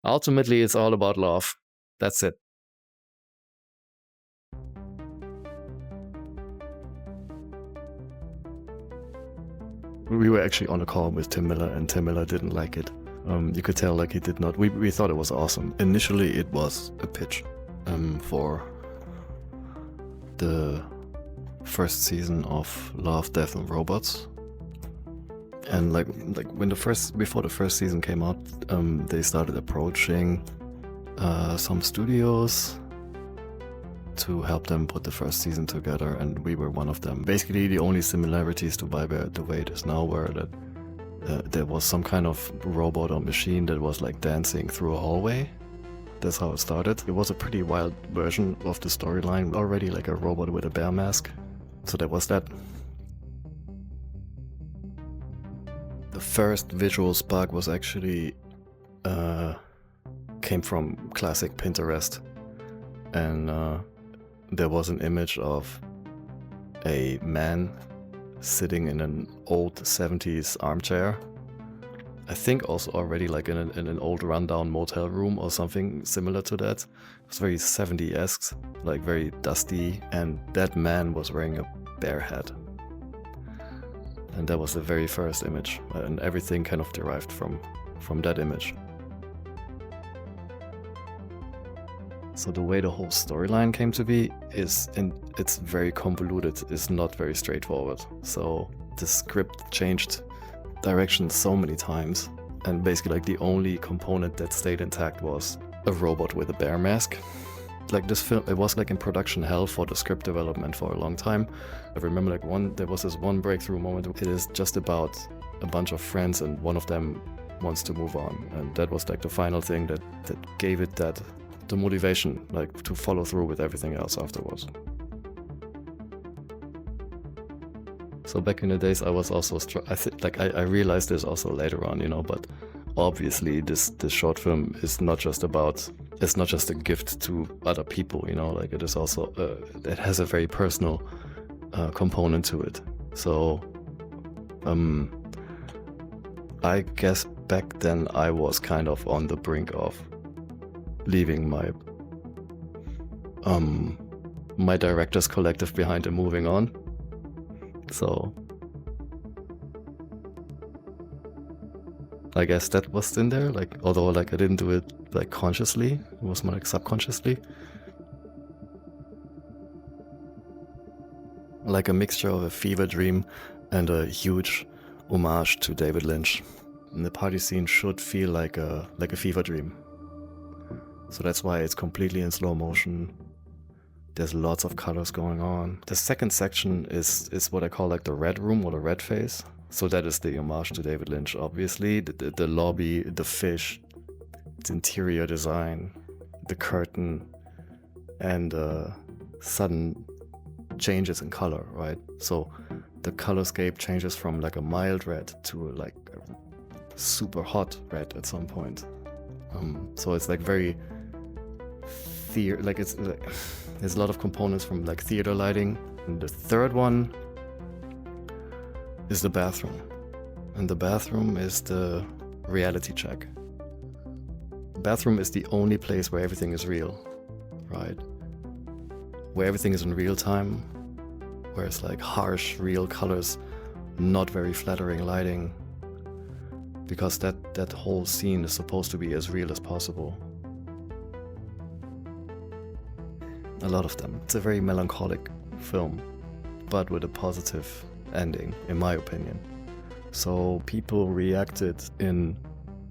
Ultimately, it's all about love. That's it. We were actually on a call with Tim Miller, and Tim Miller didn't like it. You could tell like he did not. We thought it was awesome. Initially, it was a pitch for the first season of Love, Death and Robots. And like when before the first season came out, they started approaching some studios to help them put the first season together, and we were one of them. Basically, the only similarities to the way it is now were that there was some kind of robot or machine that was like dancing through a hallway. That's how it started. It was a pretty wild version of the storyline already, like a robot with a bear mask. So there was that. The first visual spark was actually came from classic Pinterest, and there was an image of a man sitting in an old 70s armchair. I think also already like in an old rundown motel room or something similar to that. It was very 70s-esque, like very dusty, and that man was wearing a bear hat. And that was the very first image, and everything kind of derived from that image. So the way the whole storyline came to be it's very convoluted, it's not very straightforward. So the script changed direction so many times, and basically like the only component that stayed intact was a robot with a bear mask. Like this film, it was like in production hell for the script development for a long time. I remember like there was this one breakthrough moment. It is just about a bunch of friends and one of them wants to move on, and that was like the final thing that gave it the motivation like to follow through with everything else afterwards. So back in the days, I was also I realized this also later on, but obviously this short film is not just a gift to other people, like it is also it has a very personal component to it. So I guess back then I was kind of on the brink of leaving my director's collective behind and moving on. So I guess that was in there, like, although like I didn't do it like consciously, it was more like subconsciously. Like a mixture of a fever dream and a huge homage to David Lynch. And the party scene should feel like a fever dream. So that's why it's completely in slow motion. There's lots of colors going on. The second section is what I call like the red room or the red phase. So that is the homage to David Lynch, obviously. The lobby, the fish, its interior design, the curtain, and sudden changes in color, right? So the colorscape changes from like a mild red to like a super hot red at some point. So it's like very there's a lot of components from like theater lighting. And the third one is the bathroom, and the bathroom is the reality check. The bathroom is the only place where everything is real, right? Where everything is in real time, where it's like harsh, real colors, not very flattering lighting, because that whole scene is supposed to be as real as possible. A lot of them. It's a very melancholic film, but with a positive ending, in my opinion. So people reacted in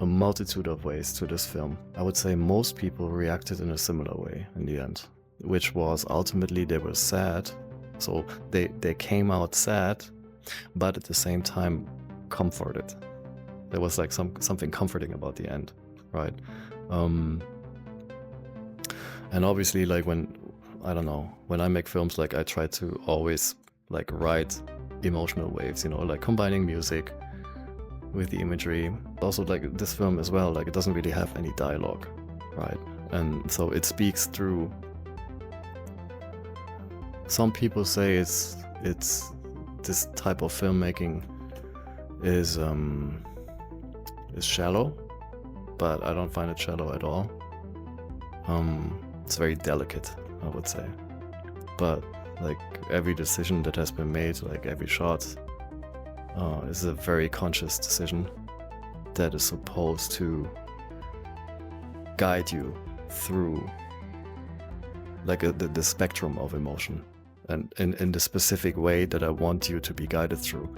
a multitude of ways to this film. I would say most people reacted in a similar way in the end, which was ultimately they were sad. So they came out sad, but at the same time comforted. There was like something comforting about the end, right? And obviously, like when I make films, like I try to always like write emotional waves, like combining music with the imagery. Also, like this film as well, like it doesn't really have any dialogue, right? And so it speaks through. Some people say it's this type of filmmaking is shallow, but I don't find it shallow at all. It's very delicate, I would say. But like every decision that has been made, like every shot, is a very conscious decision that is supposed to guide you through like the spectrum of emotion, and in the specific way that I want you to be guided through.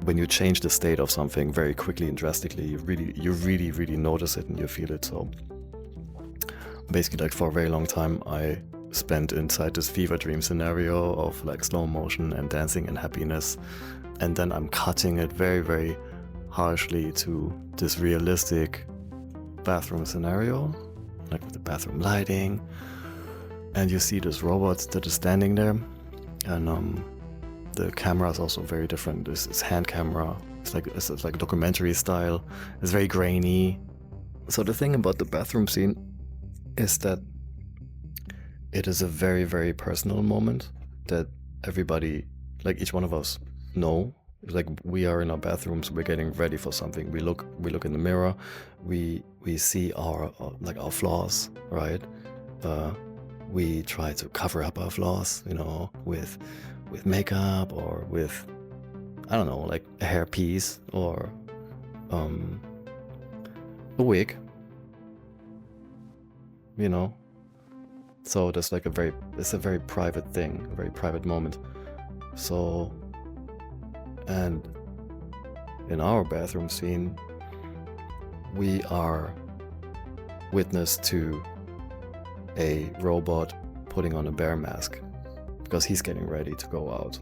When you change the state of something very quickly and drastically, you really notice it and you feel it. So basically, like for a very long time, I spent inside this fever dream scenario of like slow motion and dancing and happiness, and then I'm cutting it very harshly to this realistic bathroom scenario, like with the bathroom lighting, and you see this robot that is standing there, and the camera is also very different. It's hand camera. It's like documentary style. It's very grainy. So the thing about the bathroom scene is that it is a very personal moment that everybody, like each one of us, know. Like we are in our bathrooms, we're getting ready for something. We look in the mirror, we see our flaws, right? We try to cover up our flaws, with makeup or with, I don't know, like a hairpiece or a wig, So that's like it's a very private thing, a very private moment. So, and in our bathroom scene, we are witness to a robot putting on a bear mask because he's getting ready to go out,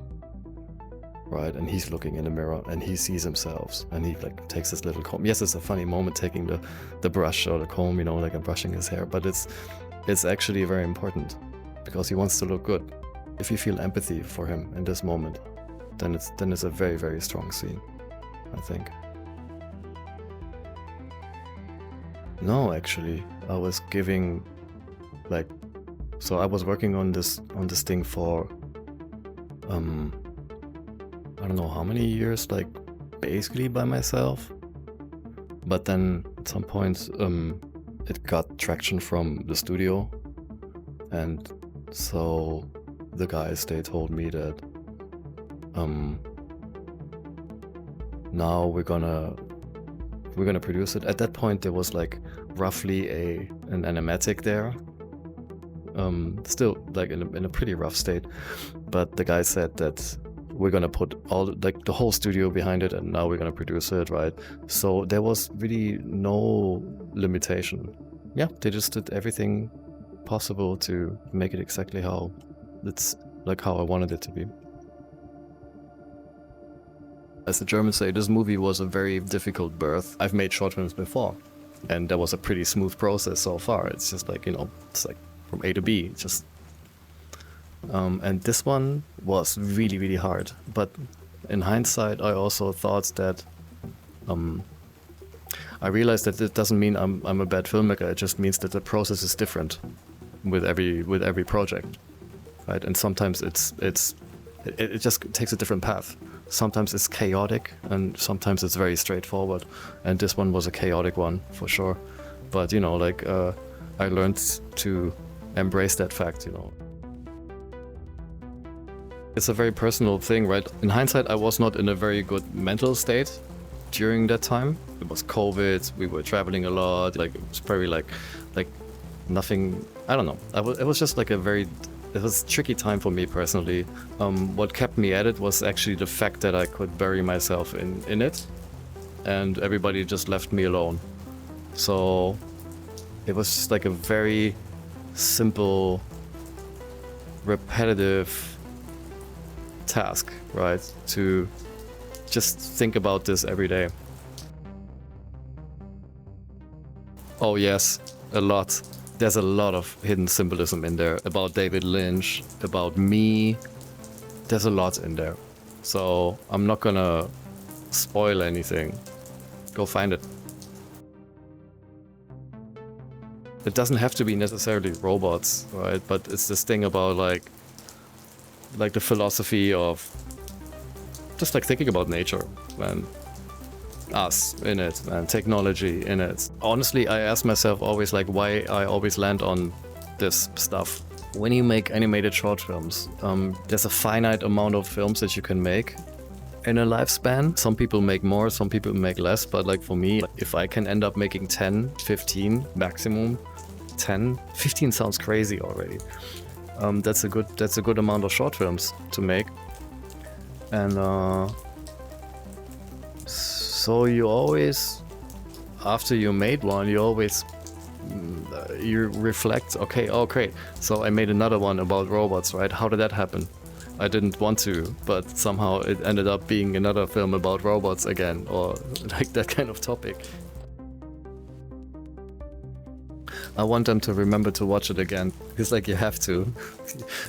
right? And he's looking in the mirror and he sees himself and he like takes his little comb. Yes, it's a funny moment taking the brush or the comb, like I'm brushing his hair, but it's actually very important because he wants to look good. If you feel empathy for him in this moment, then it's a very strong scene, I think. No, actually, I was giving so I was working on this thing for I don't know how many years, like basically by myself. But then at some point it got traction from the studio, and so the guys, they told me that now we're gonna produce it. At that point there was like roughly an animatic there, still like in a pretty rough state, but the guy said that we're gonna put the whole studio behind it, and now we're gonna produce it, right? So there was really no limitation. Yeah, they just did everything possible to make it exactly how I wanted it to be. As the Germans say, this movie was a very difficult birth. I've made short films before, and that was a pretty smooth process so far. It's just like, it's like from A to B, just and this one was really hard. But in hindsight, I also thought that I realized that it doesn't mean I'm a bad filmmaker. It just means that the process is different with every project, right? And sometimes it just takes a different path. Sometimes it's chaotic, and sometimes it's very straightforward. And this one was a chaotic one for sure. But I learned to embrace that fact. It's a very personal thing, right? In hindsight, I was not in a very good mental state during that time. It was COVID, we were traveling a lot, like it was probably like nothing, I don't know. It was just like it was a tricky time for me personally. What kept me at it was actually the fact that I could bury myself in it, and everybody just left me alone. So it was just like a very simple, repetitive task, right? To just think about this every day. Oh yes, a lot. There's a lot of hidden symbolism in there about David Lynch, about me. There's a lot in there. So I'm not gonna spoil anything. Go find it. It doesn't have to be necessarily robots, right? But it's this thing about like the philosophy of just like thinking about nature, man. us in it and technology in it. Honestly, I ask myself always like why I always land on this stuff. When you make animated short films, there's a finite amount of films that you can make in a lifespan. Some people make more, some people make less, but like for me, if I can end up making 10, 15 maximum, 10, 15 sounds crazy already. That's a good amount of short films to make. And so you always, after you made one, you always you reflect, okay, oh great, so I made another one about robots, right? How did that happen? I didn't want to, but somehow it ended up being another film about robots again, or like that kind of topic. I want them to remember to watch it again. It's like you have to.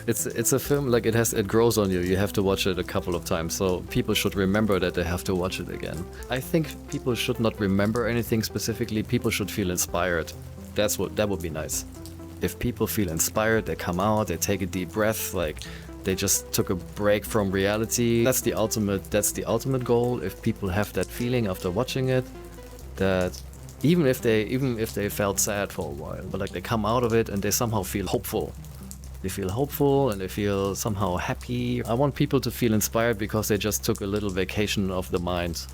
It's a film, like it grows on you. You have to watch it a couple of times. So people should remember that they have to watch it again. I think people should not remember anything specifically. People should feel inspired. That would be nice. If people feel inspired, they come out, they take a deep breath, like they just took a break from reality. That's the ultimate goal. If people have that feeling after watching it, that even if they felt sad for a while, but like they come out of it and they somehow feel hopeful. They feel hopeful and they feel somehow happy. I want people to feel inspired because they just took a little vacation of the mind.